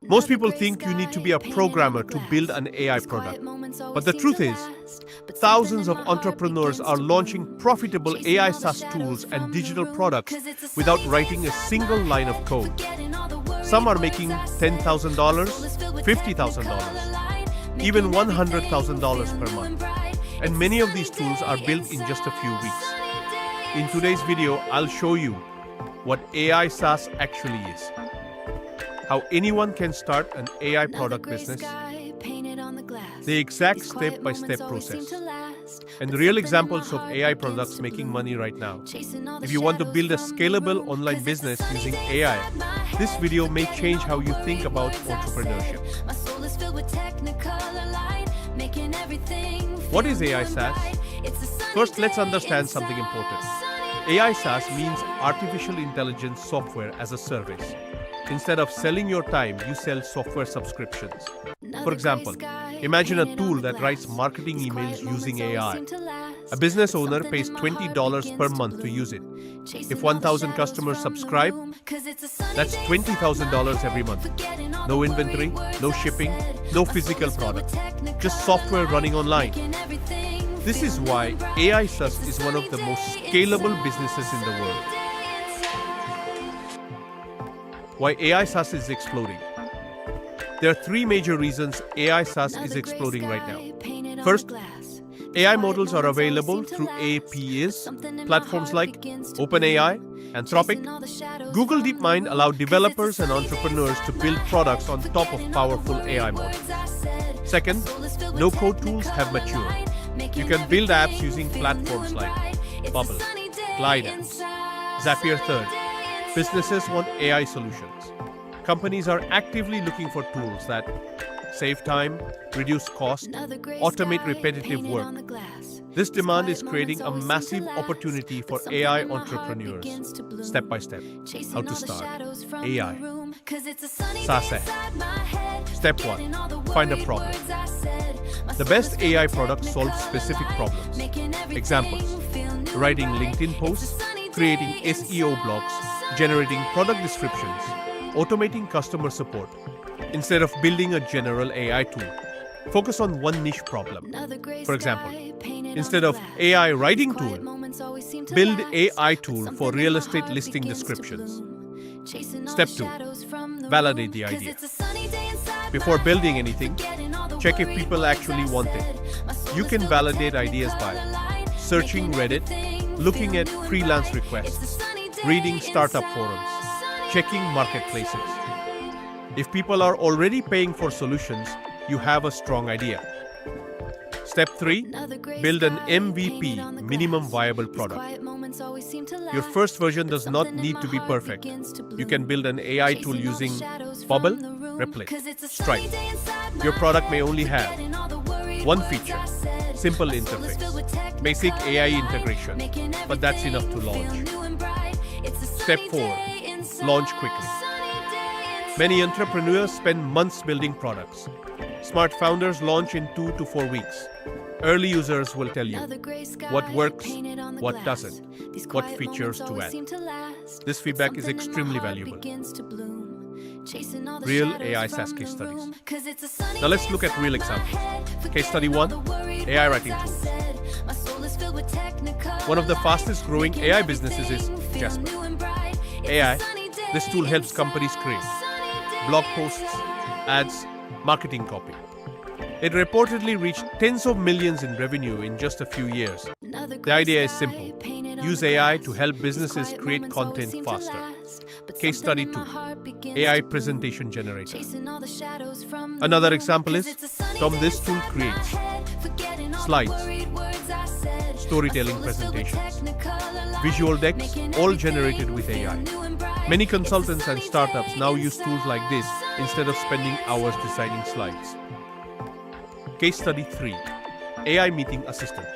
Most people think you need to be a programmer to build an AI product. But the truth is, thousands of entrepreneurs are launching profitable AI SaaS tools and digital products without writing a single line of code. Some are making $10,000, $50,000, even $100,000 per month. And many of these tools are built in just a few weeks. In today's video, I'll show you what AI SaaS actually is, how anyone can start an AI product business, the exact step-by-step process, and real examples of AI products making money right now. If you want to build a scalable online business using AI, this video may change how you think about entrepreneurship. What is AI SaaS? First, let's understand something important. AI SaaS means artificial intelligence software as a service. Instead of selling your time, you sell software subscriptions. For example, imagine a tool that writes marketing emails using AI. A business owner pays $20 per month to use it. If 1,000 customers subscribe, that's $20,000 every month. No inventory, no shipping, no physical product, just software running online. This is why AI SaaS is one of the most scalable businesses in the world. Why AI SaaS is exploding. There are three major reasons AI SaaS is exploding right now. First, AI models are available through APIs, platforms like OpenAI, Anthropic. Google DeepMind allowed developers and entrepreneurs to build products on top of powerful AI models. Second, no-code tools have matured. You can build apps using platforms like Bubble, Glide Apps, Zapier. Third, businesses want AI solutions. Companies are actively looking for tools that save time, reduce cost, automate repetitive work. This demand is creating a massive opportunity for AI entrepreneurs. Step by step, how to start AI SaaS app. Step 1. Find a problem. The best AI products solve specific problems. Examples: writing LinkedIn posts, creating SEO blogs, generating product descriptions, automating customer support. Instead of building a general AI tool, focus on one niche problem. For example, instead of AI writing tool, build AI tool for real estate listing descriptions. Step 2. Validate the idea. Before building anything, check if people actually want it. You can validate ideas by searching Reddit, looking at freelance requests, reading startup forums, checking marketplaces. If people are already paying for solutions, you have a strong idea. Step 3. Build an MVP, minimum viable product. Your first version does not need to be perfect. You can build an AI tool using Bubble, Replit, Stripe. Your product may only have one feature, simple interface, basic AI integration, but that's enough to launch. Step 4. Launch quickly. Many entrepreneurs spend months building products. Smart founders launch in 2 to 4 weeks. Early users will tell you what works, what doesn't, what features to add. This feedback is extremely valuable. Real AI SaaS case studies. Now let's look at real examples. Case study 1, AI writing tools. One of the fastest growing AI businesses is Jasper. AI, this tool helps companies create blog posts, ads, marketing copy. It reportedly reached tens of millions in revenue in just a few years. The idea is simple. Use AI to help businesses create content faster. Case study 2, AI presentation generator. Another example is this tool creates slides, storytelling presentations, visual decks, all generated with AI. Many consultants and startups now use tools like this instead of spending hours designing slides. Case study 3, AI meeting assistant.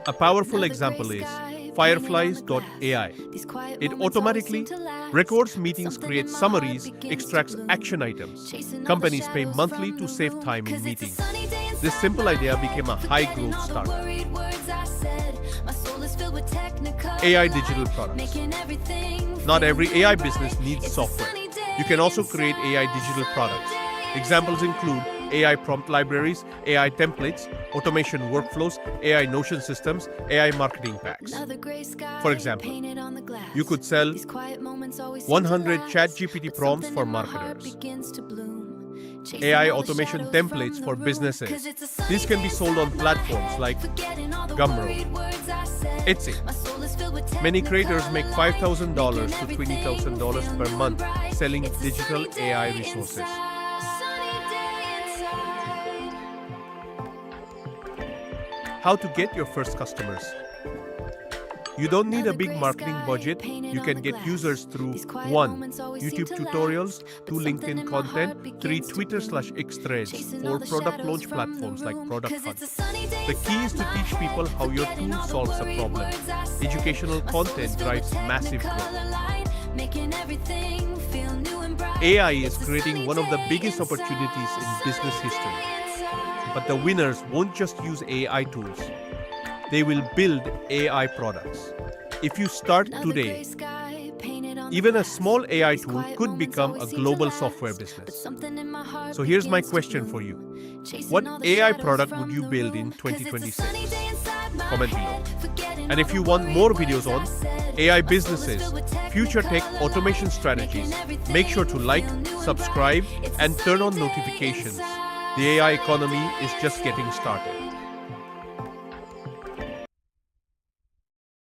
A powerful example is Fireflies.ai. It automatically records meetings, creates summaries, extracts action items. Companies pay monthly to save time in meetings. This simple idea became a high-growth startup. AI digital products. Not every AI business needs software. You can also create AI digital products. Examples include AI prompt libraries, AI templates, automation workflows, AI Notion systems, AI marketing packs. For example, you could sell 100 ChatGPT prompts for marketers, AI automation templates for businesses. These can be sold on platforms like Gumroad, Etsy. Many creators make $5,000 to $20,000 per month selling digital AI resources. How to get your first customers? You don't need a big marketing budget. You can get users through 1. YouTube tutorials, 2. LinkedIn content, 3. Twitter/X threads, 4. Product launch platforms like Product Hunt. The key is to teach people how your tool solves a problem. Educational content drives massive growth. AI is creating one of the biggest opportunities in business history. But the winners won't just use AI tools. They will build AI products. If you start today, even a small AI tool could become a global software business. So here's my question for you. What AI product would you build in 2026? Comment below. And if you want more videos on AI businesses, future tech automation strategies, make sure to like, subscribe, and turn on notifications. The AI economy is just getting started.